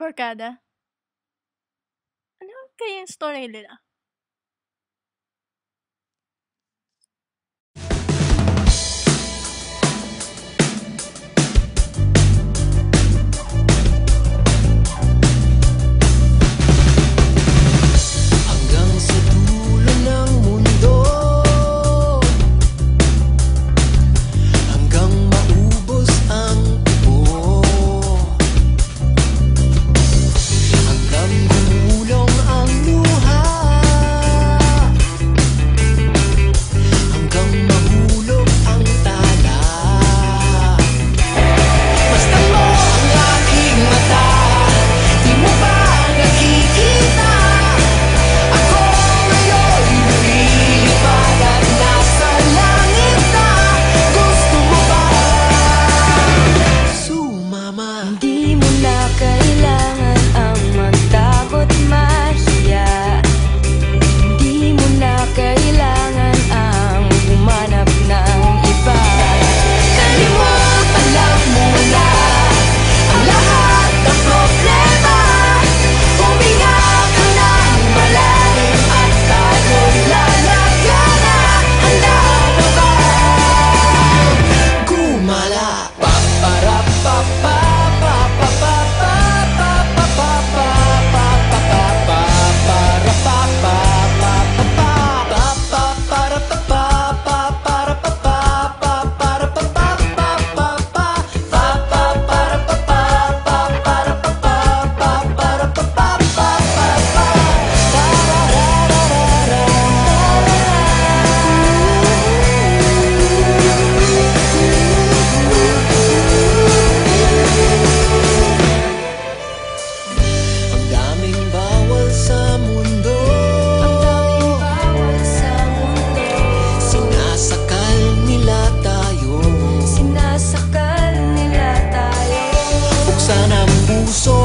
Barkada? Ano kaya yung story nila? Hanggang sa dulo ng mundo, hanggang maubos ang tubo, hanggang gumulong ang luha, hanggang mahulog ang tala. Basta mo ang aking mata, di mo ba nakikita? Ako ngayon lumilipad at nasa langit na. Gusto mo ba sumama? Hindi mo na kailangan ang magtakot mahiya. Hindi mo na kailangan ang humanap ng iba. Kalimutan lang muna ang lahat ng problema. Huminga ka ng malalim at tayo'y lalagyan na. Handa na ba gumala? Ang daming bawal sa mundo, Bawal sa mundo, sinasakal nila tayo. sinasakal nila tayo. Buksan ang puso